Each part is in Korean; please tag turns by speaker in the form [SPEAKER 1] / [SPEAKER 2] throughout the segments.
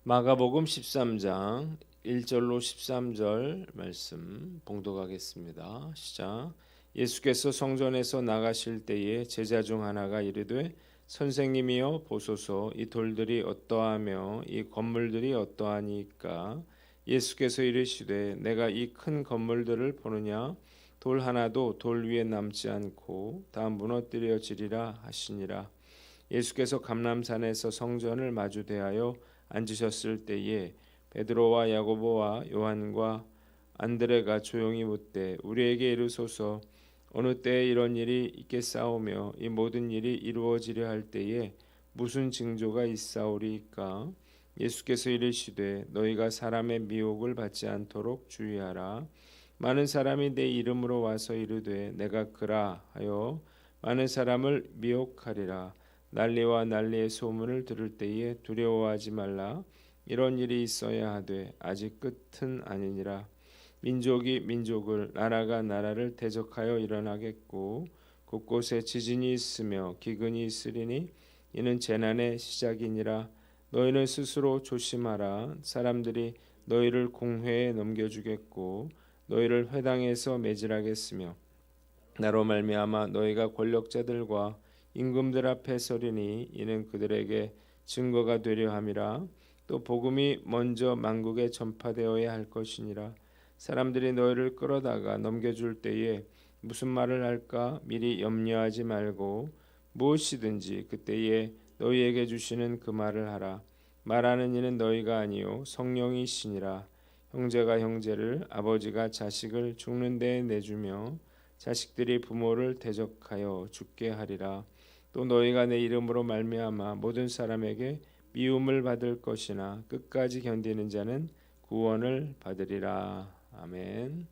[SPEAKER 1] 마가복음 13장 1절로 13절 말씀 봉독하겠습니다. 시작. 예수께서 성전에서 나가실 때에 제자 중 하나가 이르되 선생님이여 보소서 이 돌들이 어떠하며 이 건물들이 어떠하니까. 예수께서 이르시되 내가 이 큰 건물들을 보느냐. 돌 하나도 돌 위에 남지 않고 다 무너뜨려지리라 하시니라. 예수께서 감람산에서 성전을 마주 대하여 앉으셨을 때에 베드로와 야고보와 요한과 안드레가 조용히 묻되 우리에게 이르소서 어느 때에 이런 일이 있겠사오며 이 모든 일이 이루어지려 할 때에 무슨 징조가 있사오리이까. 예수께서 이르시되 너희가 사람의 미혹을 받지 않도록 주의하라. 많은 사람이 내 이름으로 와서 이르되 내가 그라 하여 많은 사람을 미혹하리라. 난리와 난리의 소문을 들을 때에 두려워하지 말라. 이런 일이 있어야 하되 아직 끝은 아니니라. 민족이 민족을 나라가 나라를 대적하여 일어나겠고 곳곳에 지진이 있으며 기근이 있으리니 이는 재난의 시작이니라. 너희는 스스로 조심하라. 사람들이 너희를 공회에 넘겨주겠고 너희를 회당에서 매질하겠으며 나로 말미암아 너희가 권력자들과 임금들 앞에 서리니 이는 그들에게 증거가 되려 함이라. 또 복음이 먼저 만국에 전파되어야 할 것이니라. 사람들이 너희를 끌어다가 넘겨줄 때에 무슨 말을 할까 미리 염려하지 말고 무엇이든지 그때에 너희에게 주시는 그 말을 하라. 말하는 이는 너희가 아니요 성령이시니라. 형제가 형제를 아버지가 자식을 죽는 데에 내주며 자식들이 부모를 대적하여 죽게 하리라. 또 너희가 내 이름으로 말미암아 모든 사람에게 미움을 받을 것이나 끝까지 견디는 자는 구원을 받으리라. 아멘.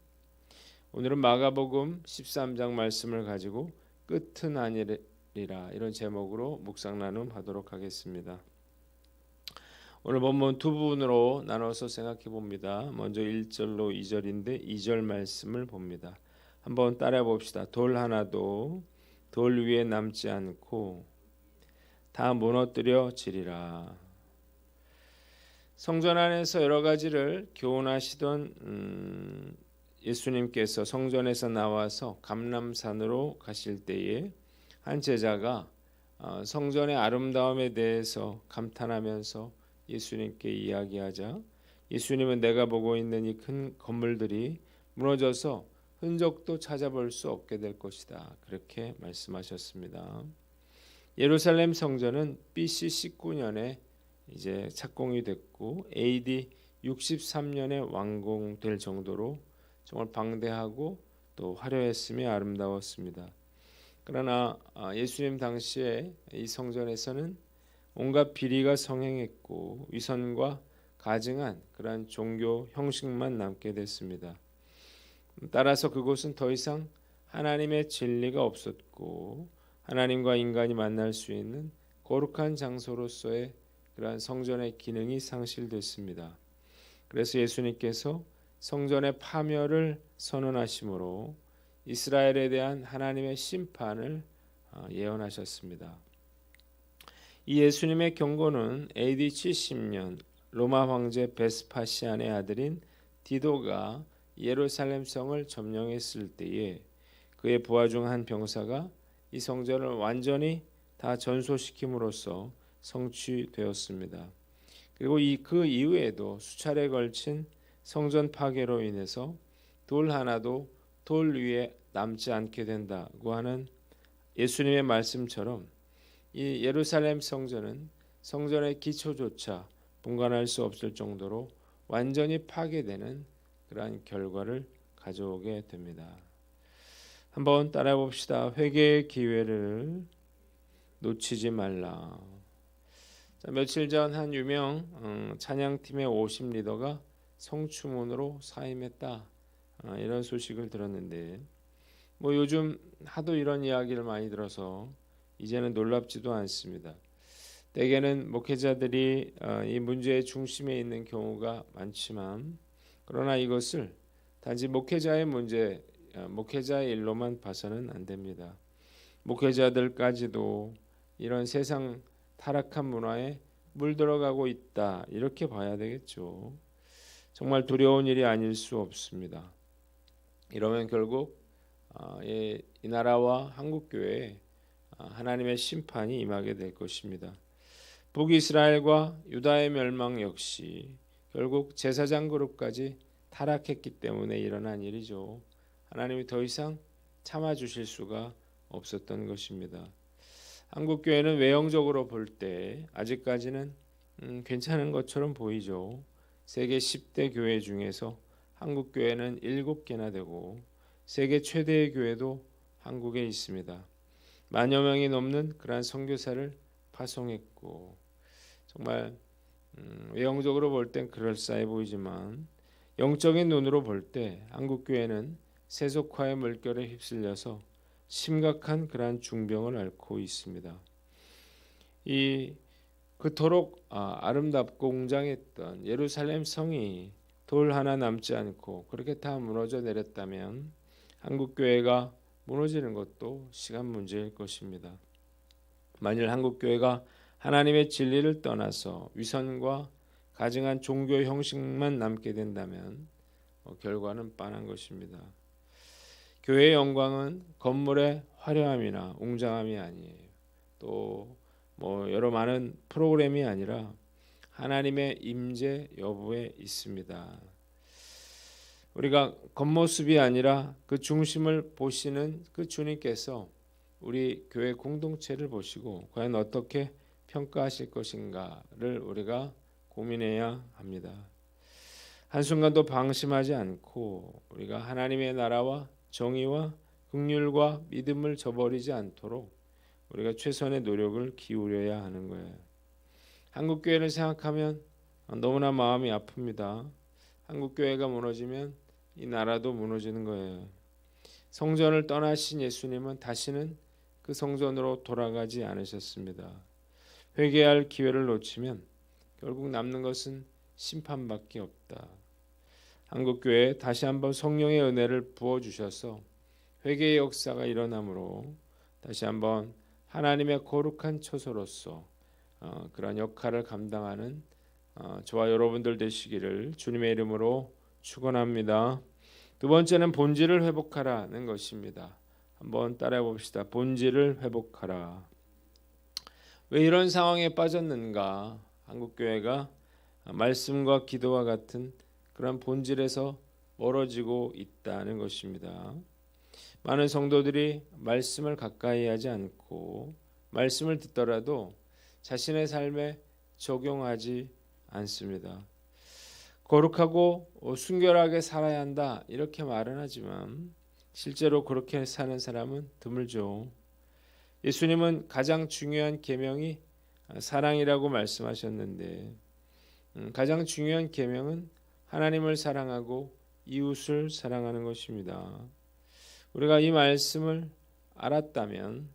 [SPEAKER 1] 오늘은 마가복음 13장 말씀을 가지고 끝은 아니리라 이런 제목으로 묵상 나눔하도록 하겠습니다. 오늘 본문 두 부분으로 나눠서 생각해 봅니다. 먼저 1절로 2절인데 2절 말씀을 봅니다. 한번 따라해 봅시다. 돌 하나도 돌 위에 남지 않고 다 무너뜨려지리라. 성전 안에서 여러 가지를 교훈하시던 예수님께서 성전에서 나와서 감람산으로 가실 때에 한 제자가 성전의 아름다움에 대해서 감탄하면서 예수님께 이야기하자 예수님은 내가 보고 있는 이 큰 건물들이 무너져서 흔적도 찾아볼 수 없게 될 것이다. 그렇게 말씀하셨습니다. 예루살렘 성전은 BC 19년에 이제 착공이 됐고 AD 63년에 완공될 정도로 정말 방대하고 또 화려했으며 아름다웠습니다. 그러나 예수님 당시에 이 성전에서는 온갖 비리가 성행했고 위선과 가증한 그러한 종교 형식만 남게 됐습니다. 따라서 그곳은 더 이상 하나님의 진리가 없었고 하나님과 인간이 만날 수 있는 거룩한 장소로서의 그러한 성전의 기능이 상실됐습니다. 그래서 예수님께서 성전의 파멸을 선언하심으로 이스라엘에 대한 하나님의 심판을 예언하셨습니다. 이 예수님의 경고는 AD 70년 로마 황제 베스파시안의 아들인 디도가 예루살렘 성을 점령했을 때에 그의 부하 중 한 병사가 이 성전을 완전히 다 전소시킴으로써 성취되었습니다. 그리고 그 이후에도 수차례 걸친 성전 파괴로 인해서 돌 하나도 돌 위에 남지 않게 된다고 하는 예수님의 말씀처럼 이 예루살렘 성전은 성전의 기초조차 분간할 수 없을 정도로 완전히 파괴되는 그러한 결과를 가져오게 됩니다. 한번 따라해 봅시다. 회개의 기회를 놓치지 말라. 자, 며칠 전 한 유명 찬양팀의 50 리더가 성추문으로 사임했다. 이런 소식을 들었는데 요즘 하도 이런 이야기를 많이 들어서 이제는 놀랍지도 않습니다. 대개는 목회자들이 이 문제의 중심에 있는 경우가 많지만 그러나 이것을 단지 목회자의 문제, 목회자의 일로만 봐서는 안 됩니다. 목회자들까지도 이런 세상 타락한 문화에 물들어가고 있다. 이렇게 봐야 되겠죠. 정말 두려운 일이 아닐 수 없습니다. 이러면 결국 이 나라와 한국교회에 하나님의 심판이 임하게 될 것입니다. 북이스라엘과 유다의 멸망 역시 결국 제사장 그룹까지 타락했기 때문에 일어난 일이죠. 하나님이 더 이상 참아주실 수가 없었던 것입니다. 한국교회는 외형적으로 볼 때 아직까지는 괜찮은 것처럼 보이죠. 세계 10대 교회 중에서 한국교회는 7개나 되고 세계 최대의 교회도 한국에 있습니다. 만여 명이 넘는 그러한 선교사를 파송했고 정말 외형적으로 볼 땐 그럴싸해 보이지만 영적인 눈으로 볼 때 한국교회는 세속화의 물결에 휩쓸려서 심각한 그러한 중병을 앓고 있습니다. 이 그토록 아름답고 웅장했던 예루살렘 성이 돌 하나 남지 않고 그렇게 다 무너져 내렸다면 한국교회가 무너지는 것도 시간 문제일 것입니다. 만일 한국교회가 하나님의 진리를 떠나서 위선과 가증한 종교 형식만 남게 된다면 결과는 뻔한 것입니다. 교회의 영광은 건물의 화려함이나 웅장함이 아니에요. 또 여러 많은 프로그램이 아니라 하나님의 임재 여부에 있습니다. 우리가 겉모습이 아니라 그 중심을 보시는 그 주님께서 우리 교회 공동체를 보시고 과연 어떻게 평가하실 것인가를 우리가 고민해야 합니다. 한순간도 방심하지 않고 우리가 하나님의 나라와 정의와 긍휼과 믿음을 저버리지 않도록 우리가 최선의 노력을 기울여야 하는 거예요. 한국교회를 생각하면 너무나 마음이 아픕니다. 한국교회가 무너지면 이 나라도 무너지는 거예요. 성전을 떠나신 예수님은 다시는 그 성전으로 돌아가지 않으셨습니다. 회개할 기회를 놓치면 결국 남는 것은 심판밖에 없다. 한국교회에 다시 한번 성령의 은혜를 부어주셔서 회개의 역사가 일어나므로 다시 한번 하나님의 거룩한 처소로서 그런 역할을 감당하는 저와 여러분들 되시기를 주님의 이름으로 축원합니다. 두 번째는 본질을 회복하라는 것입니다. 한번 따라해 봅시다. 본질을 회복하라. 왜 이런 상황에 빠졌는가? 한국교회가 말씀과 기도와 같은 그런 본질에서 멀어지고 있다는 것입니다. 많은 성도들이 말씀을 가까이 하지 않고 말씀을 듣더라도 자신의 삶에 적용하지 않습니다. 거룩하고 순결하게 살아야 한다 이렇게 말은 하지만 실제로 그렇게 사는 사람은 드물죠. 예수님은 가장 중요한 계명이 사랑이라고 말씀하셨는데 가장 중요한 계명은 하나님을 사랑하고 이웃을 사랑하는 것입니다. 우리가 이 말씀을 알았다면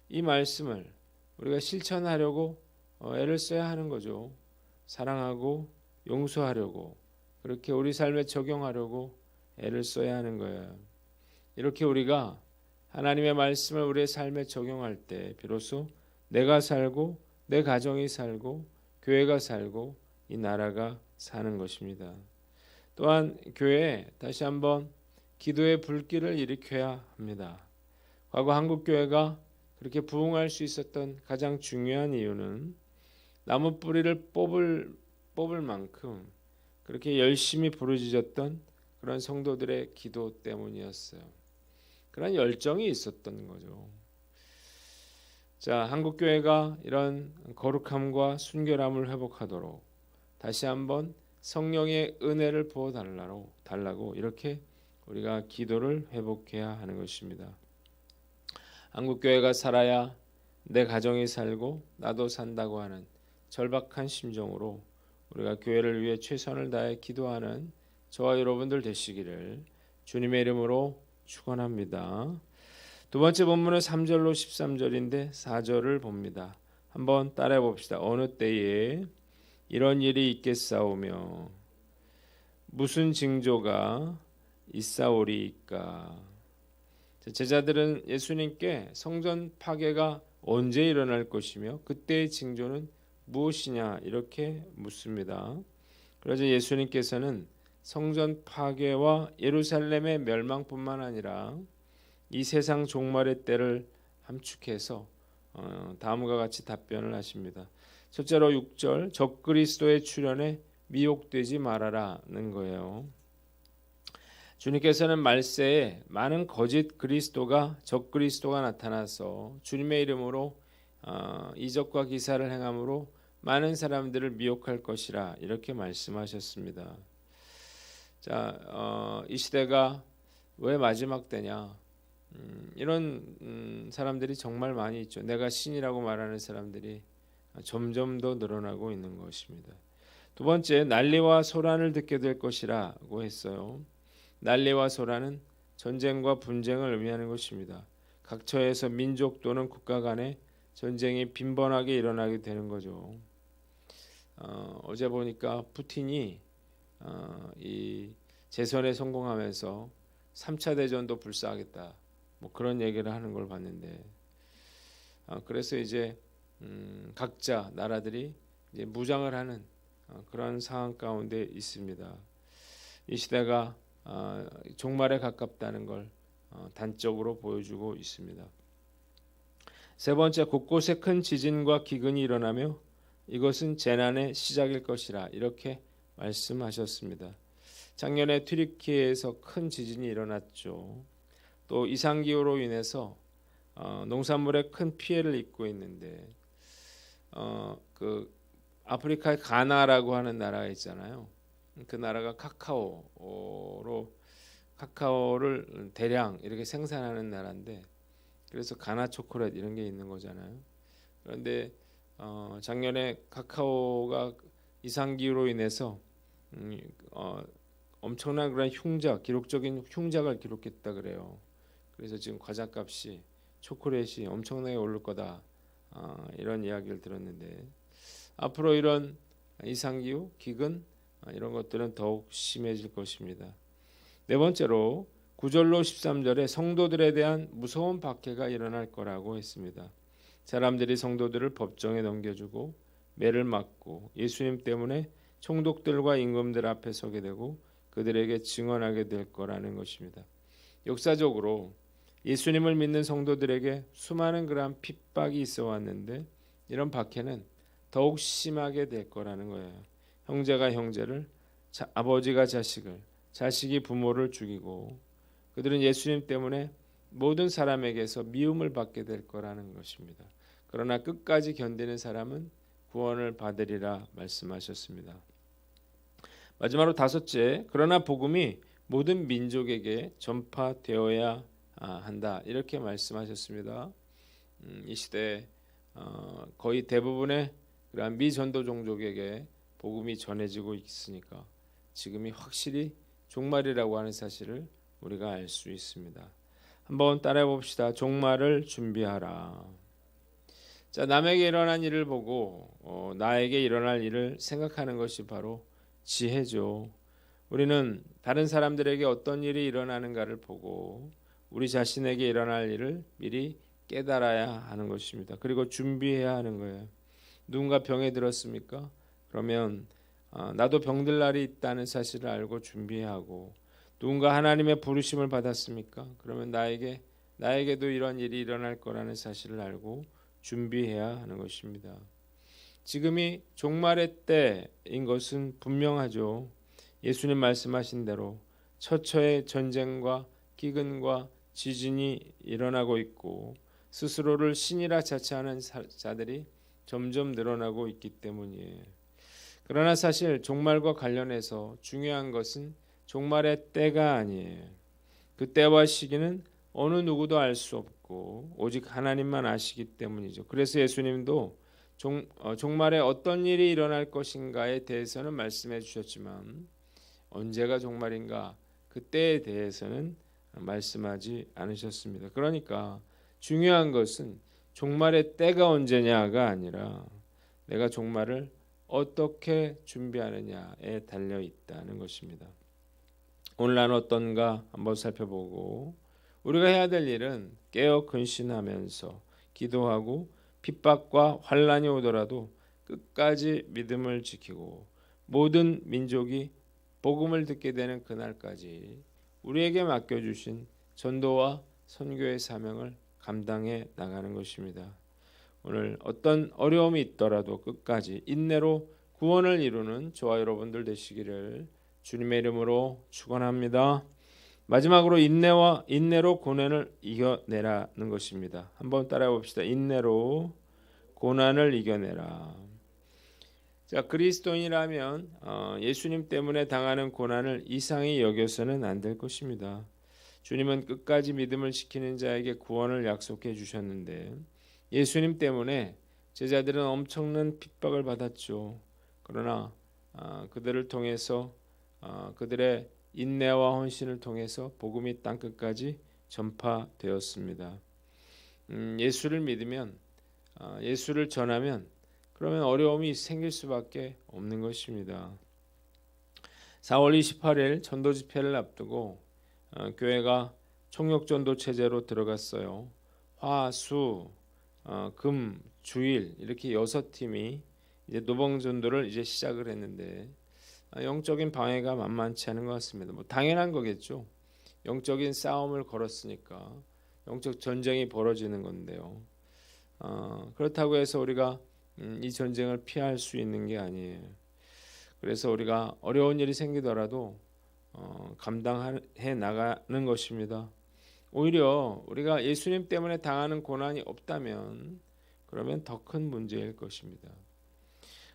[SPEAKER 1] 이 말씀을 우리가 실천하려고 애를 써야 하는 거죠. 사랑하고 용서하려고 그렇게 우리 삶에 적용하려고 애를 써야 하는 거예요. 이렇게 우리가 하나님의 말씀을 우리의 삶에 적용할 때 비로소 내가 살고 내 가정이 살고 교회가 살고 이 나라가 사는 것입니다. 또한 교회에 다시 한번 기도의 불길을 일으켜야 합니다. 과거 한국교회가 그렇게 부흥할 수 있었던 가장 중요한 이유는 나무 뿌리를 뽑을 만큼 그렇게 열심히 부르짖었던 그런 성도들의 기도 때문이었어요. 그런 열정이 있었던 거죠. 자, 한국교회가 이런 거룩함과 순결함을 회복하도록 다시 한번 성령의 은혜를 부어 달라고 이렇게 우리가 기도를 회복해야 하는 것입니다. 한국교회가 살아야 내 가정이 살고 나도 산다고 하는 절박한 심정으로 우리가 교회를 위해 최선을 다해 기도하는 저와 여러분들 되시기를 주님의 이름으로 축원합니다. 두 번째 본문은 3절로 13절인데 4절을 봅니다. 한번 따라해 봅시다. 어느 때에 이런 일이 있겠사오며 무슨 징조가 있사오리이까. 제자들은 예수님께 성전 파괴가 언제 일어날 것이며 그때의 징조는 무엇이냐 이렇게 묻습니다. 그러자 예수님께서는 성전 파괴와 예루살렘의 멸망뿐만 아니라 이 세상 종말의 때를 함축해서 다음과 같이 답변을 하십니다. 첫째로 6절 적그리스도의 출현에 미혹되지 말아라는 거예요. 주님께서는 말세에 많은 거짓 그리스도가 적그리스도가 나타나서 주님의 이름으로 이적과 기사를 행함으로 많은 사람들을 미혹할 것이라 이렇게 말씀하셨습니다. 자, 이 시대가 왜 마지막 때냐? 이런 사람들이 정말 많이 있죠. 내가 신이라고 말하는 사람들이 점점 더 늘어나고 있는 것입니다. 두 번째, 난리와 소란을 듣게 될 것이라고 했어요. 난리와 소란은 전쟁과 분쟁을 의미하는 것입니다. 각처에서 민족 또는 국가 간의 전쟁이 빈번하게 일어나게 되는 거죠. 어제 보니까 푸틴이 이 재선에 성공하면서 3차 대전도 불사하겠다. 뭐 그런 얘기를 하는 걸 봤는데, 그래서 이제 각자 나라들이 이제 무장을 하는 그런 상황 가운데 있습니다. 이 시대가 종말에 가깝다는 걸 단적으로 보여주고 있습니다. 세 번째, 곳곳에 큰 지진과 기근이 일어나며 이것은 재난의 시작일 것이라 이렇게 말씀하셨습니다. 작년에 튀르키예에서 큰 지진이 일어났죠. 또 이상기후로 인해서 농산물에 큰 피해를 입고 있는데 그 아프리카의 가나라고 하는 나라가 있잖아요. 그 나라가 카카오를 대량 이렇게 생산하는 나라인데, 그래서 가나 초콜릿 이런 게 있는 거잖아요. 그런데 작년에 카카오가 이상기후로 인해서 엄청난 그런 기록적인 흉작을 기록했다 그래요. 그래서 지금 과자값이 초콜릿이 엄청나게 오를 거다, 이런 이야기를 들었는데, 앞으로 이런 이상기후, 기근 이런 것들은 더욱 심해질 것입니다. 네 번째로 9절로 13절에 성도들에 대한 무서운 박해가 일어날 거라고 했습니다. 사람들이 성도들을 법정에 넘겨주고 매를 맞고 예수님 때문에 총독들과 임금들 앞에 서게 되고 그들에게 증언하게 될 거라는 것입니다. 역사적으로 예수님을 믿는 성도들에게 수많은 그런 핍박이 있어 왔는데, 이런 박해는 더욱 심하게 될 거라는 거예요. 형제가 형제를, 아버지가 자식을, 자식이 부모를 죽이고, 그들은 예수님 때문에 모든 사람에게서 미움을 받게 될 거라는 것입니다. 그러나 끝까지 견디는 사람은 구원을 받으리라 말씀하셨습니다. 마지막으로 다섯째, 그러나 복음이 모든 민족에게 전파되어야 한다 이렇게 말씀하셨습니다. 이 시대에 거의 대부분의 그러한 미전도 종족에게 복음이 전해지고 있으니까 지금이 확실히 종말이라고 하는 사실을 우리가 알 수 있습니다. 한번 따라해 봅시다. 종말을 준비하라. 자, 남에게 일어난 일을 보고 나에게 일어날 일을 생각하는 것이 바로 지혜죠. 우리는 다른 사람들에게 어떤 일이 일어나는가를 보고 우리 자신에게 일어날 일을 미리 깨달아야 하는 것입니다. 그리고 준비해야 하는 거예요. 누군가 병에 들었습니까? 그러면 나도 병들 날이 있다는 사실을 알고 준비해야 하고, 누군가 하나님의 부르심을 받았습니까? 그러면 나에게도 이런 일이 일어날 거라는 사실을 알고 준비해야 하는 것입니다. 지금이 종말의 때인 것은 분명하죠. 예수님 말씀하신 대로 처처의 전쟁과 기근과 지진이 일어나고 있고 스스로를 신이라 자처하는 자들이 점점 늘어나고 있기 때문이에요. 그러나 사실 종말과 관련해서 중요한 것은 종말의 때가 아니에요. 그 때와 시기는 어느 누구도 알 수 없고 오직 하나님만 아시기 때문이죠. 그래서 예수님도 종말에 어떤 일이 일어날 것인가에 대해서는 말씀해 주셨지만 언제가 종말인가 그 때에 대해서는 말씀하지 않으셨습니다. 그러니까 중요한 것은 종말의 때가 언제냐가 아니라 내가 종말을 어떻게 준비하느냐에 달려 있다는 것입니다. 오늘 나는 어떤가 한번 살펴보고, 우리가 해야 될 일은 깨어 근신하면서 기도하고 핍박과 환난이 오더라도 끝까지 믿음을 지키고 모든 민족이 복음을 듣게 되는 그날까지 우리에게 맡겨주신 전도와 선교의 사명을 감당해 나가는 것입니다. 오늘 어떤 어려움이 있더라도 끝까지 인내로 구원을 이루는 저와 여러분들 되시기를 주님의 이름으로 축원합니다. 마지막으로 인내로 고난을 이겨내라는 것입니다. 한번 따라해 봅시다. 인내로 고난을 이겨내라. 자, 그리스도인이라면 예수님 때문에 당하는 고난을 이상히 여겨서는 안 될 것입니다. 주님은 끝까지 믿음을 지키는 자에게 구원을 약속해 주셨는데 예수님 때문에 제자들은 엄청난 핍박을 받았죠. 그러나 그들을 통해서 그들의 인내와 헌신을 통해서 복음이 땅끝까지 전파되었습니다. 예수를 믿으면 예수를 전하면 그러면 어려움이 생길 수밖에 없는 것입니다. 4월 28일 전도 집회를 앞두고 교회가 총력전도 체제로 들어갔어요. 화, 수, 금, 주일 이렇게 6팀이 이제 노방전도를 이제 시작을 했는데 영적인 방해가 만만치 않은 것 같습니다. 뭐 당연한 거겠죠. 영적인 싸움을 걸었으니까 영적 전쟁이 벌어지는 건데요. 그렇다고 해서 우리가 이 전쟁을 피할 수 있는 게 아니에요. 그래서 우리가 어려운 일이 생기더라도 감당해 나가는 것입니다. 오히려 우리가 예수님 때문에 당하는 고난이 없다면 그러면 더 큰 문제일 것입니다.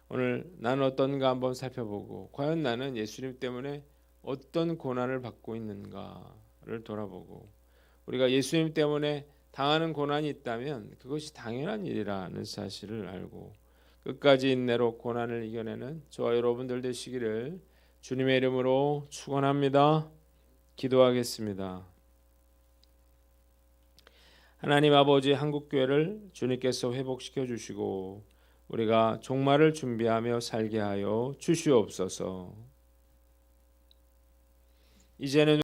[SPEAKER 1] 오늘 나는 어떤가 한번 살펴보고 과연 나는 예수님 때문에 어떤 고난을 받고 있는가를 돌아보고 우리가 예수님 때문에 당하는 고난이 있다면 그것이 당연한 일이라는 사실을 알고 끝까지 인내로 고난을 이겨내는 저와 여러분들 되시기를 주님의 이름으로 축원합니다. 기도하겠습니다. 하나님 아버지, 한국교회를 주님께서 회복시켜 주시고 우리가 종말을 준비하며 살게 하여 주시옵소서. 이제는